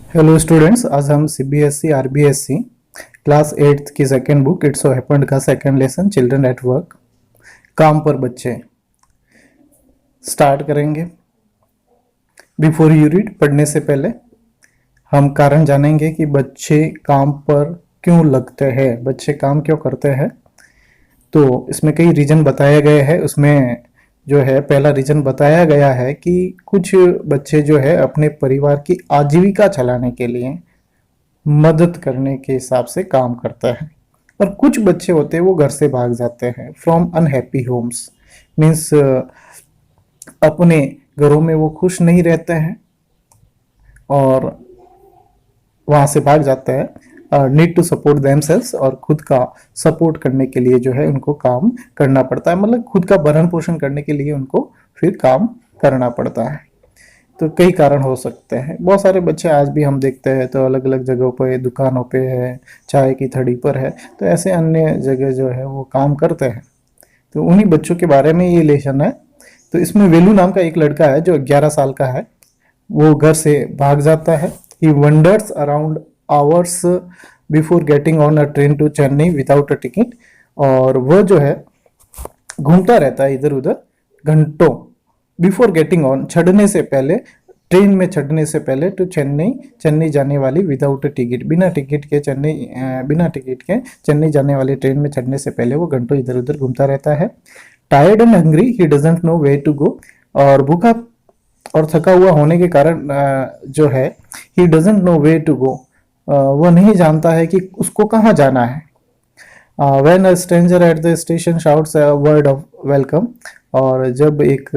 Hello students, आज हम CBSE RBSE class 8 की second book it's so happened का second lesson children at work काम पर बच्चे स्टार्ट करेंगे। बिफोर यू रीड, पढ़ने से पहले हम कारण जानेंगे कि बच्चे काम पर क्यों लगते हैं, बच्चे काम क्यों करते हैं। तो इसमें कई रीजन बताए गए हैं। उसमें जो है पहला रीजन बताया गया है कि कुछ बच्चे जो है अपने परिवार की आजीविका चलाने के लिए मदद करने के हिसाब से काम करता है, और कुछ बच्चे होते हैं वो घर से भाग जाते हैं फ्रॉम अनहैप्पी होम्स। मीन्स अपने घरों में वो खुश नहीं रहते हैं और वहां से भाग जाते हैं। नीड टू सपोर्ट देमसेल्स, और खुद का सपोर्ट करने के लिए जो है उनको काम करना पड़ता है, मतलब खुद का भरण पोषण करने के लिए उनको फिर काम करना पड़ता है। तो कई कारण हो सकते हैं। बहुत सारे बच्चे आज भी हम देखते हैं तो अलग अलग जगहों पे, दुकानों पे है, चाय की थड़ी पर है, तो ऐसे अन्य जगह जो है वो काम करते हैं। तो उन्हीं बच्चों के बारे में ये लेसन है। तो इसमें वेलू नाम का एक लड़का है जो 11 साल का है। वो घर से भाग जाता है। He wanders around hours before getting on a train to Chennai without a ticket, और वह जो है घूमता रहता है इधर उधर घंटों बिफोर गेटिंग ऑन, चढ़ने से पहले, ट्रेन में चढ़ने से पहले, टू चेन्नई, चेन्नई जाने वाली विदाउट टिकट, बिना टिकट के चेन्नई जाने वाली ट्रेन में चढ़ने से पहले वो घंटों इधर उधर घूमता रहता है। Tired and hungry he doesn't know way to go, और भूखा और थका हुआ होने के कारण जो है he doesn't know way to go, वो नहीं जानता है कि उसको कहाँ जाना है। When a stranger at the station shouts a word of welcome, और जब एक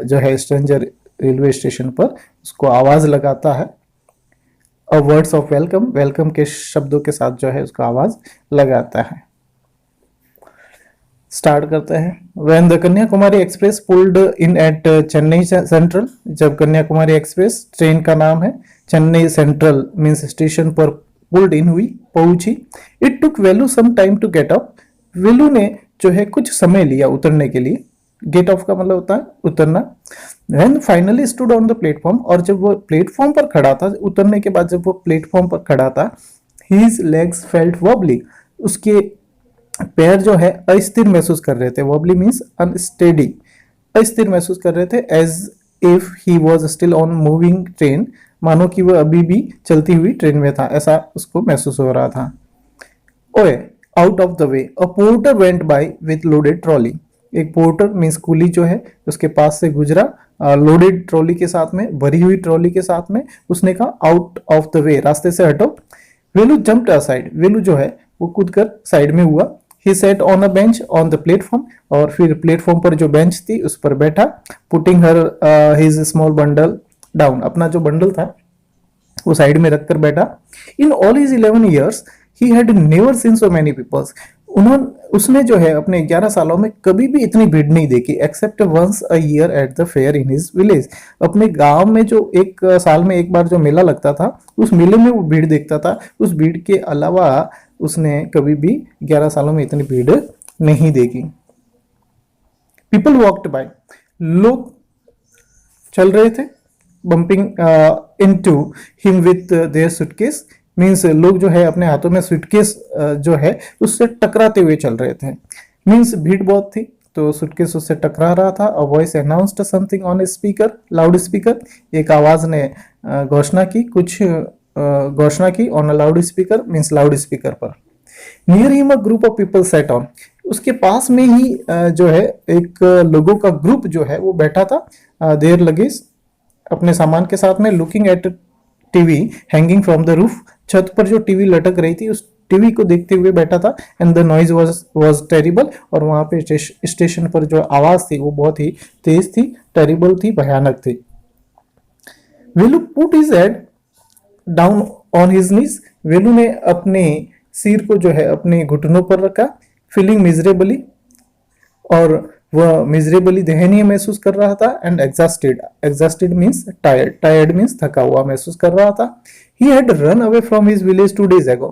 जो है स्ट्रेंजर रेलवे स्टेशन पर उसको आवाज लगाता है, अ वर्ड्स ऑफ वेलकम, वेलकम के शब्दों के साथ जो है उसको आवाज लगाता है। स्टार्ट करते हैं। When the Kanyakumari express pulled in at Chennai central, जब कन्याकुमारी एक्सप्रेस, ट्रेन का नाम है, चेन्नई सेंट्रल मीन्स स्टेशन पर पुल्ड इन हुई, पहुंची। It took Velu some time to get up, Velu ने जो है कुछ समय लिया उतरने के लिए। गेट ऑफ का मतलब होता है उतरना। When finally stood on the platform, और जब वो प्लेटफॉर्म पर खड़ा था, उतरने के बाद जब वो प्लेटफॉर्म पर खड़ा था, हीज लेग्स फेल्ट वॉबली, उसके पैर जो है अस्थिर महसूस कर रहे थे। वॉबली मीन्स अनस्टेडी, अस्थिर महसूस कर रहे थे। As if he was still on moving train, मानो कि वह अभी भी चलती हुई ट्रेन में था, ऐसा उसको महसूस हो रहा था। ओए, out of the way a porter went by with loaded trolley, एक पोर्टर मीन्स कुली जो है उसके पास से गुजरा लोडेड ट्रॉली के साथ में, भरी हुई ट्रॉली के साथ में। उसने कहा आउट ऑफ द वे, रास्ते से हटो। वेलू जंप्ड असाइड, वेलू जो है वो कूद कर साइड में हुआ। He sat on a bench on the platform, और फिर प्लेटफॉर्म पर जो बेंच थी उस पर बैठा। Putting her his small bundle down, अपना जो बंडल था वो साइड में रखकर बैठा। In all his 11 years he had never seen so many peoples, उसने जो है अपने 11 सालों में कभी भी इतनी भीड़ नहीं देखी। Except once a year at the fair in his village, अपने गांव में जो एक साल में एक बार जो मेला लगता था, उस मेले में वो भीड़ देखता था। उस भीड़ के अलावा उसने कभी भी 11 सालों में इतनी भीड़ नहीं देखी। पीपल वॉक्ड बाय, लोग चल रहे थे। Bumping into him with their suitcase, means लोग जो है अपने हाथों में सूटकेस जो है उससे टकराते हुए चल रहे थे। मीन्स भीड़ बहुत थी तो सूटकेस उससे टकरा रहा था। A voice announced something on speaker, loud speaker, एक आवाज ने घोषणा की, कुछ घोषणा की on a loud speaker means loud speaker पर। Near him a group of people sat on, उसके पास में ही जो है एक लोगों का ग्रुप जो है वो बैठा था देयर लगेज, अपने सामान के साथ में। Looking at TV hanging from the roof, छत पर जो टीवी लटक रही थी उस टीवी को देखते हुए बैठा था। And the noise was terrible, और वहां पे स्टेशन पर जो आवाज थी वो बहुत ही तेज थी, टेरिबल थी, भयानक थी। Velu put his head down on his knees, Velu ने अपने सिर को जो है अपने घुटनों पर रखा। फीलिंग मिजरेबली, और वह मिजरेबली दयनीय महसूस कर रहा था। And exhausted, exhausted means tired, tired means थका हुआ महसूस कर रहा था। He had run away from his village 2 days ago,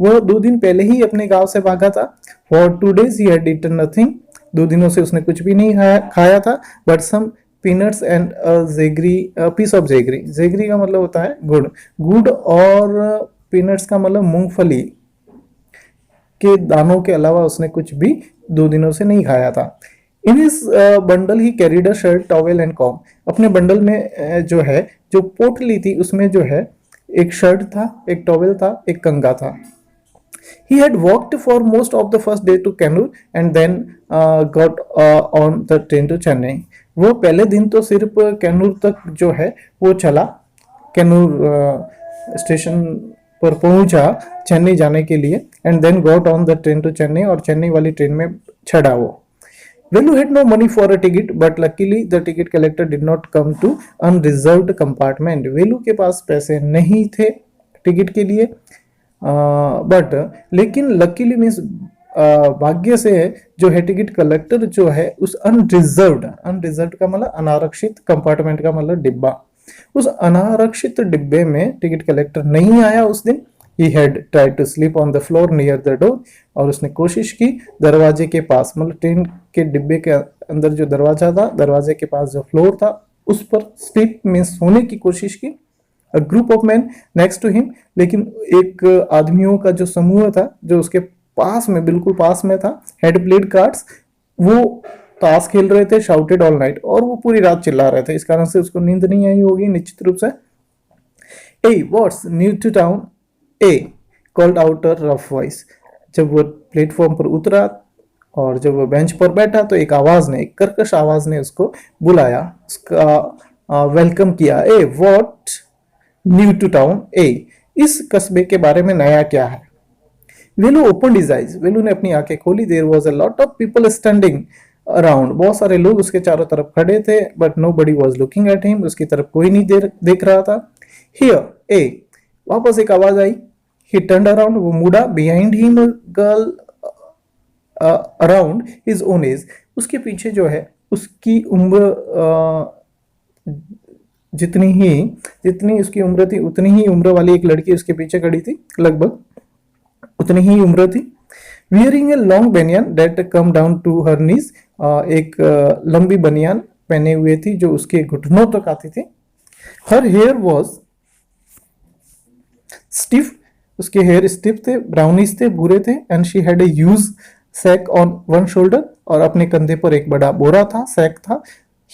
वह 2 दिन पहले ही अपने गांव से भागा था। For 2 days he had eaten nothing, 2 दिनों से उसने कुछ भी नहीं खाया था। But some peanuts and jaggery, piece of jaggery. Jaggery का मतलब होता है गुड़, गुड़ और पीनट्स का मतलब मूंगफली के दानों के अलावा उसने कुछ भी 2 दिनों से नहीं खाया था। इन इस bundle he carried a shirt, towel and com. अपने बंडल में जो है, जो पोटली थी उसमें जो है एक शर्ट था, एक टॉवेल था, एक कंगा था। He had walked for most of the first day to Kannur and then got on the train to Chennai. वो पहले दिन तो सिर्फ कैनूर तक जो है वो चला, कैनूर स्टेशन पर पहुंचा चेन्नई जाने के लिए, and then got on the train to Chennai, और चेन्नई वाली ट्रेन में चढ़ा वो। Velu had no money for a ticket, but luckily the ticket collector did not come to unreserved compartment. वेलू के पास पैसे नहीं थे टिकट के लिए, बट लेकिन लकीली मीन्स भाग्य से जो है टिकट कलेक्टर जो है उस अनरिजर्व्ड, अनरिजर्व्ड का मतलब अनारक्षित, कंपार्टमेंट का मतलब डिब्बा, उस अनारक्षित डिब्बे में टिकट कलेक्टर नहीं आया उस दिन। He had tried to sleep on the floor near the door, और उसने कोशिश की दरवाजे के पास, मतलब ट्रेन के डिब्बे के अंदर जो दरवाजा था, दरवाजे के पास जो फ्लोर था उस पर स्लीप मीन्स सोने की कोशिश की। A group of man next to him, लेकिन एक आदमियों का जो समूह था जो उसके पास में, बिल्कुल पास में था, हैड प्लेड कार्ड्स, वो ताश खेल रहे थे, शाउटेड ऑल नाइट, और वो पूरी रात चिल्ला रहे थे, इस कारण से उसको नींद नहीं आई होगी निश्चित रूप से। Hey what's new to town, a called out a rough voice. जब वो प्लेटफॉर्म पर उतरा और जब वो बेंच पर बैठा तो एक आवाज ने, एक कर्कश आवाज ने उसको बुलाया, उसका वेलकम किया। Eh what new to town, ए इस कस्बे के बारे में नया क्या है। Velu open his eyes, Velu ने अपनी आंखें खोली। There was a lot of people standing around, बहुत सारे लोग उसके चारों तरफ खड़े थे, but nobody was looking at him, उसकी तरफ कोई नहीं देख रहा था। हियर, ए वापस एक आवाज आई। ही टर्न्ड अराउंड, वो मुड़ा। Behind him a girl around his own age, उसके पीछे जो है उसकी उम्र जितनी उसकी उम्र थी उतनी ही उम्र वाली एक लड़की उसके पीछे खड़ी थी, लगभग उतनी ही उम्र थी। Wearing a long banian that come down to her knees, एक लंबी बनियान पहने हुए थी जो उसके घुटनों तक आती थी। हर हेयर वॉज स्टिफ, उसके हेयर स्टिफ थे, ब्राउनिश थे, भूरे थे। And she had a huge sack on one shoulder, और अपने कंधे पर एक बड़ा बोरा था, सैक था।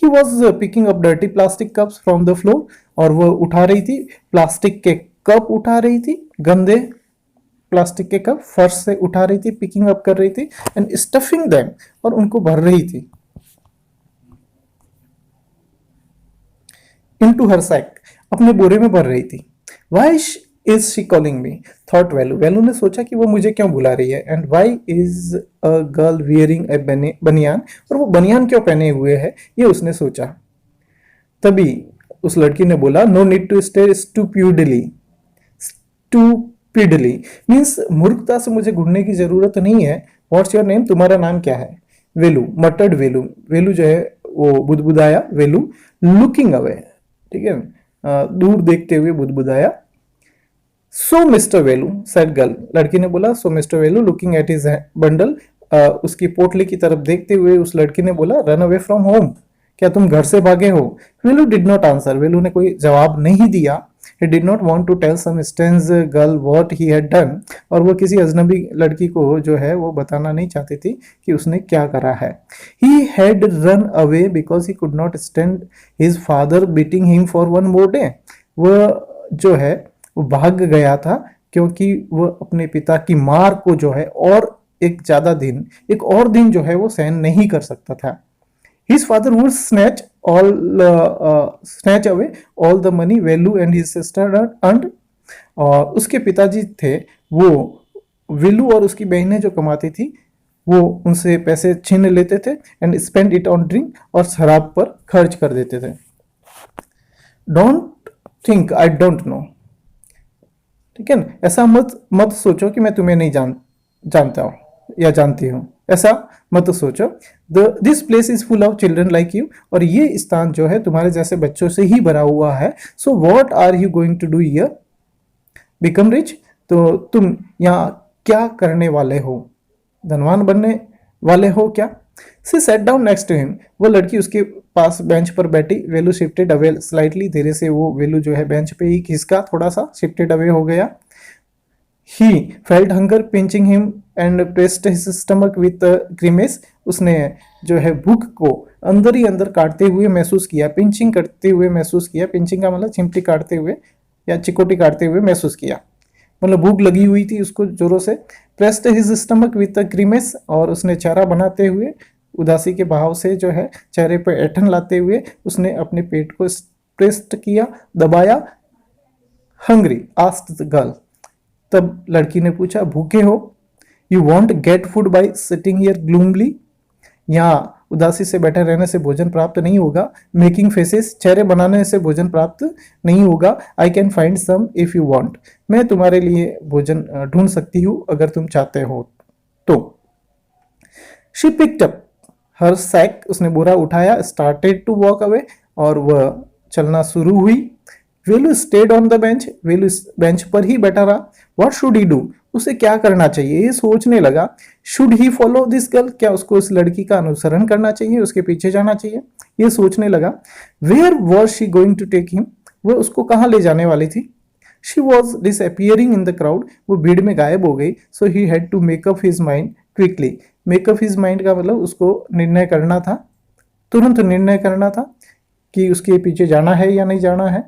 He was picking up dirty plastic cups from the floor, और वो उठा रही थी प्लास्टिक के कप, उठा रही थी गंदे प्लास्टिक के कप, फर्श से उठा रही थी, पिकिंग अप कर रही थी, एंड स्टफिंग देम, और उनको भर रही थी इनटू हर सैक, अपने बोरे में भर रही थी। Why is she calling me, thought Velu, Velu ने सोचा कि वो मुझे क्यों बुला रही है। And why is a girl wearing a banian, और वो बनियान क्यों पहने हुए है, ये उसने सोचा। तभी उस लड़की ने बोला, no need to stay stupidly, stupidly means मूर्खता से मुझे घूरने की जरूरत नहीं है। व्हाट्स योर नेम, तुम्हारा नाम क्या है। वेलू मटर्ड, वेलू, वेलू जो है वो बुदबुदाया, वेलू लुकिंग अवे, ठीक है, दूर देखते हुए बुदबुदाया। So mister Velu said girl, लड़की ने बोला। So mister Velu looking at his bundle, उसकी पोटली की तरफ देखते हुए उस लड़की ने बोला, रन अवे फ्रॉम होम, क्या तुम घर से भागे हो। Velu did not answer, Velu ने कोई जवाब नहीं दिया। He did not want to tell some strange girl what he had done, और वो किसी अजनबी लड़की को जो है वो बताना नहीं चाहती थी कि उसने क्या करा है। He had run away because he could not stand his father beating him for one more day, वो जो है वो भाग गया था क्योंकि वो अपने पिता की मार को जो है और एक ज्यादा दिन, एक और दिन जो है वो सहन नहीं कर सकता था। His father would snatch away all the money Velu and his sister earned, और उसके पिताजी थे वो वेलू और उसकी बहनें जो कमाती थी वो उनसे पैसे छीन लेते थे, and spend it on drink, और शराब पर खर्च कर देते थे। Don't think I don't know, ठीक है ना, ऐसा मत सोचो कि मैं तुम्हें नहीं जानता हूं या जानती हूं, ऐसा मत सोचो। This place is full of children like you, और ये स्थान जो है तुम्हारे जैसे बच्चों से ही भरा हुआ है। So what are you going to do here, become rich, तो तुम यहाँ क्या करने वाले हो, धनवान बनने वाले हो क्या। She sat down next to him, वो लड़की उसके पास बेंच पर बैठी। वेलू शिफ्टेड अवे स्लाइटली, धीरे से वो वेलू जो है बेंच पे ही खिसका, थोड़ा सा शिफ्टेड अवे हो गया। He felt hunger pinching him and pressed his stomach with grimace, उसने जो है भूख को अंदर ही अंदर काटते हुए महसूस किया, पिंचिंग करते हुए महसूस किया। पिंचिंग का मतलब चिमटी काटते हुए या चिकोटी काटते हुए महसूस किया, मतलब भूख लगी हुई थी उसको जोरों से। प्रेस्ड हिज स्टमक विथ ग्रीमेस, और उसने चेहरा बनाते हुए, उदासी के भाव से जो है चेहरे पर ऐठन लाते हुए उसने अपने पेट को प्रेस्ड किया, दबाया। हंग्री आस्क्ड द गर्ल, तब लड़की ने पूछा, भूखे हो? You want get food by sitting here glumly, यहाँ उदासी से बैठे रहने से भोजन प्राप्त नहीं होगा। मेकिंग फेसेस, चेहरे बनाने से भोजन प्राप्त नहीं होगा। I can find some if you want, मैं तुम्हारे लिए भोजन ढूंढ सकती हूँ अगर तुम चाहते हो तो। She picked up her sack, उसने बोरा उठाया। स्टार्टेड टू वॉक अवे, और वह चलना शुरू हुई। Velu stayed on the bench, Velu bench पर ही बैठा रहा। व्हाट शुड ही डू, उसे क्या करना चाहिए, ये सोचने लगा। Should he follow this girl, क्या उसको इस लड़की का अनुसरण करना चाहिए, उसके पीछे जाना चाहिए, ये सोचने लगा। Where was she going to take him, वह उसको कहाँ ले जाने वाली थी। She was disappearing in the crowd, वो भीड़ में गायब हो गई। So he had to make up his mind quickly, make up his mind का मतलब उसको निर्णय करना था, तुरंत निर्णय करना था कि उसके पीछे जाना है या नहीं जाना है।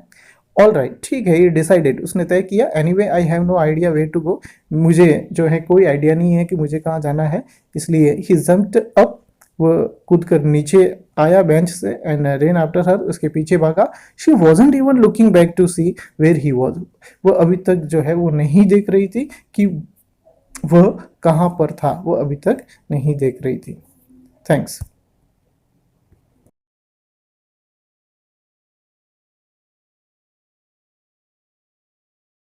ऑल राइट, ठीक है, ये डिसाइडेड, उसने तय किया। Anyway I have no idea way to go, मुझे जो है कोई आइडिया नहीं है कि मुझे कहाँ जाना है, इसलिए ही जंप्ड अप, वो कूद कर नीचे आया बेंच से। एंड रेन आफ्टर हर, उसके पीछे भागा। She wasn't even looking back to see where he was, वो अभी तक जो है वो नहीं देख रही थी कि वह कहाँ पर था, वो अभी तक नहीं देख रही थी। थैंक्स।